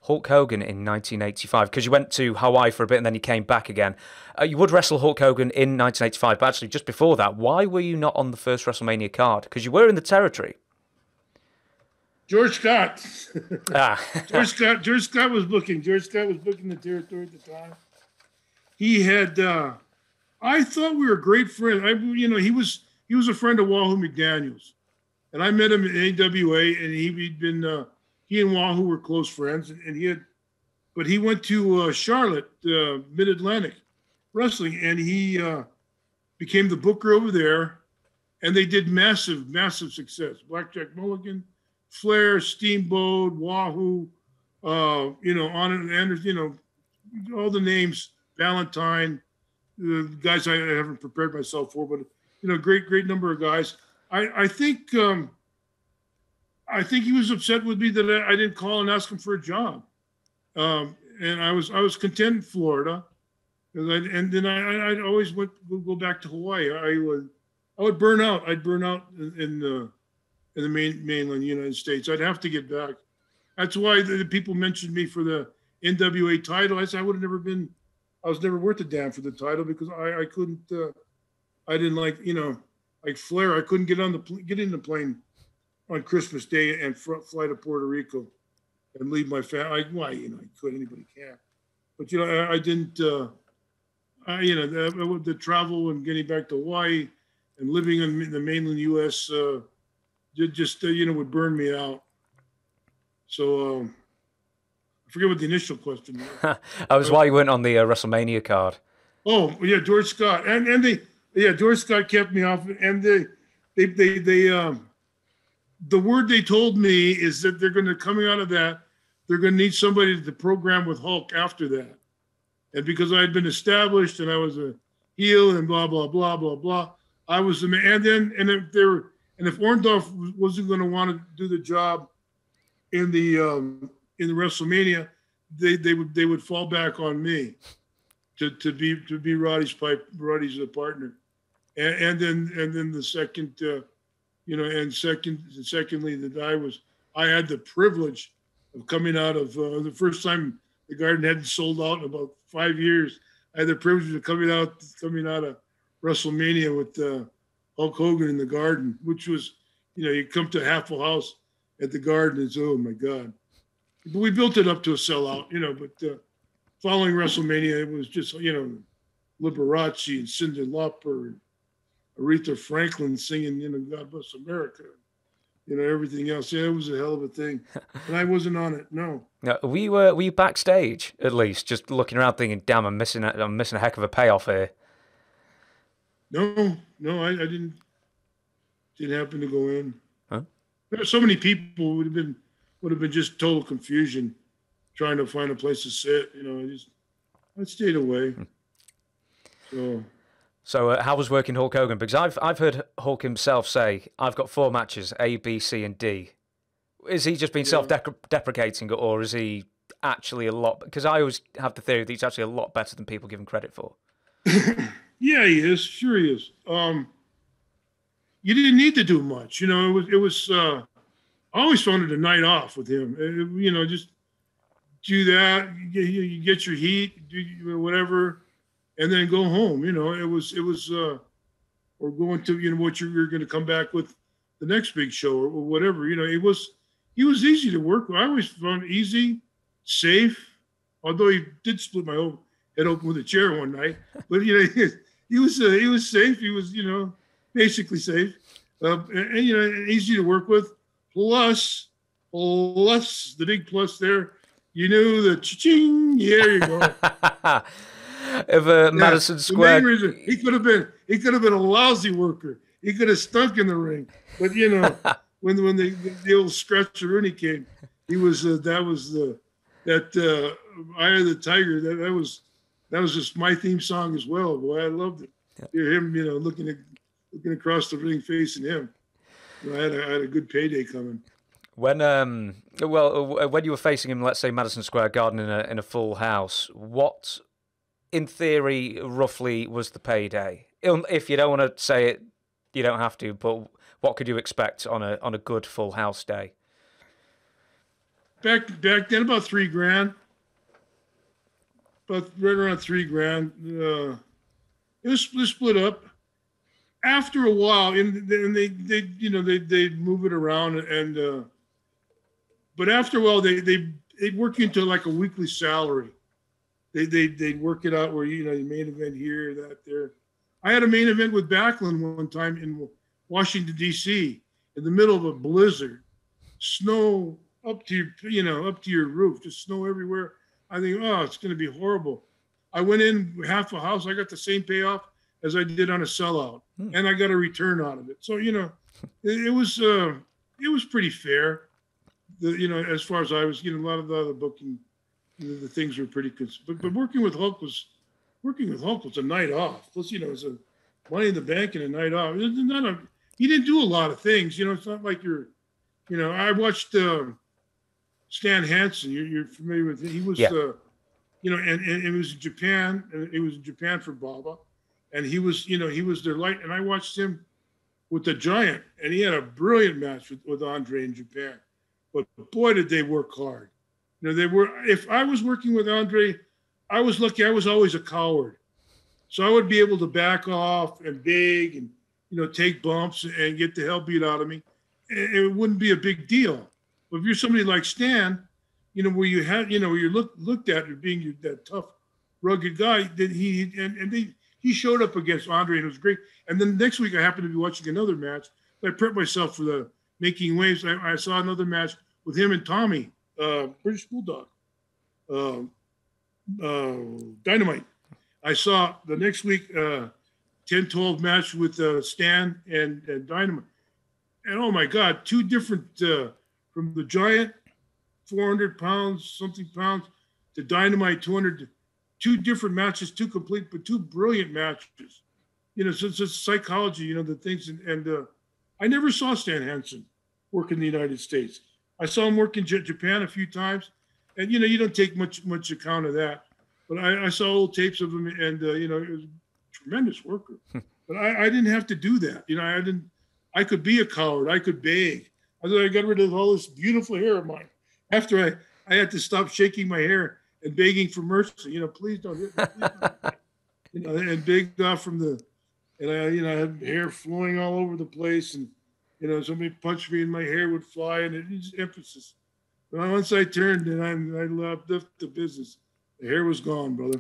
Hulk Hogan in 1985? Because you went to Hawaii for a bit and then you came back again. You would wrestle Hulk Hogan in 1985, but actually just before that, why were you not on the first WrestleMania card? Because you were in the territory. George Scott. Ah. George Scott was booking. George Scott was booking the territory at the time. He had. I thought we were great friends. He was a friend of Wahoo McDaniel's, and I met him at AWA, and he'd been. He and Wahoo were close friends, but he went to Charlotte, Mid Atlantic Wrestling, and he became the booker over there, and they did massive success. Blackjack Mulligan, Flair, Steamboat, Wahoo, on and all the names, Valentine, the guys I haven't prepared myself for, but great number of guys. I think he was upset with me that I didn't call and ask him for a job, and I was content in Florida, and then I'd always go back to Hawaii. I would burn out. I'd burn out in the mainland United States. I'd have to get back. That's why the people mentioned me for the NWA title. I said I would have never been. I was never worth a damn for the title because I couldn't. I didn't like Flair. I couldn't get in the plane on Christmas Day and fly to Puerto Rico and leave my family. I could. Anybody can. But I didn't. The travel and getting back to Hawaii and living in the mainland U.S. Would burn me out. So I forget what the initial question was. That was why you went on the WrestleMania card. Oh yeah, George Scott George Scott kept me off, and the word they told me is that they're going to coming out of that, they're going to need somebody to program with Hulk after that, and because I had been established and I was a heel and blah blah blah blah blah, I was the man. And if Orndorff wasn't going to want to do the job in the WrestleMania, they would fall back on me to be Roddy's partner, and then the second, secondly that I had the privilege of coming out of the first time the Garden hadn't sold out in about 5 years. I had the privilege of coming out of WrestleMania with Hulk Hogan in the Garden, which was, you come to half full house at the Garden, it's, oh my God. But we built it up to a sellout, but following WrestleMania, it was just, Liberace and Cyndi Lauper and Aretha Franklin singing, God Bless America, everything else. Yeah, it was a hell of a thing. And I wasn't on it, no. Were you backstage, at least, just looking around thinking, damn, I'm missing a heck of a payoff here? No, I didn't happen to go in. Huh? There were so many people would have been just total confusion trying to find a place to sit. I stayed away. So how was working Hulk Hogan? Because I've heard Hulk himself say, I've got 4 matches, A, B, C, and D. Is he just being self-deprecating, or is he actually a lot? Because I always have the theory that he's actually a lot better than people give him credit for. Yeah, he is. Sure, he is. You didn't need to do much. It was. I always found it a night off with him. Just do that. You get your heat, do whatever, and then go home. It was. Or going to what you're going to come back with the next big show or whatever. He was easy to work with. I always found easy, safe. Although he did split my head open with a chair one night, but he was safe. He was basically safe, and easy to work with. Plus the big plus there, the cha-ching. Yeah, there you go. If Madison Square, the main reason, he could have been a lousy worker. He could have stunk in the ring, but when the old Scratch Rooney came, he was that Eye of the Tiger. That was just my theme song as well. Boy, I loved it. Yeah. Hear him, looking across the ring, facing him. I had a good payday coming. When when you were facing him, let's say Madison Square Garden in a full house, what, in theory, roughly was the payday? If you don't want to say it, you don't have to. But what could you expect on a good full house day? back then about $3,000, about right around $3,000. It was split up. After a while, and they move it around, and but after a while they'd work into like a weekly salary. They'd work it out where you main event here, that there. I had a main event with Backlund one time in Washington D.C. in the middle of a blizzard, snow up to your roof, just snow everywhere. I think, oh, it's going to be horrible. I went in half a house. I got the same payoff as I did on a sellout, and I got a return out of it. So it was pretty fair. As far as I was, a lot of the other booking, the things were pretty good. But working with Hulk was a night off. Plus, it was a Money in the Bank and a night off. He didn't do a lot of things. It's not like I watched Stan Hansen. You're familiar with him. He was, and it was in Japan. And it was in Japan for Baba. And he was their light. And I watched him with the Giant. And he had a brilliant match with Andre in Japan. But boy, did they work hard. If I was working with Andre, I was lucky. I was always a coward. So I would be able to back off and beg and, take bumps and get the hell beat out of me. And it wouldn't be a big deal. But if you're somebody like Stan, where you had, where you're looked at as being that tough, rugged guy, that he showed up against Andre and it was great. And then next week I happened to be watching another match. I prepped myself for the Making Waves. I saw another match with him and Tommy, British Bulldog, Dynamite. I saw the next week 10-12 match with Stan and Dynamite. And oh my God, two different, from the Giant, 400 pounds, to Dynamite, 200, two different matches, two brilliant matches. So it's psychology, the things. And I never saw Stan Hansen work in the United States. I saw him work in Japan a few times. And, you don't take much account of that. But I saw old tapes of him, and, it was a tremendous worker. But I didn't have to do that. I could be a coward. I could beg. I got rid of all this beautiful hair of mine. After I had to stop shaking my hair and begging for mercy. Please don't hit me. Please don't hit me. And begged off from and I had hair flowing all over the place. And, somebody punched me and my hair would fly. And it's emphasis. But once I turned and I left the business, the hair was gone, brother.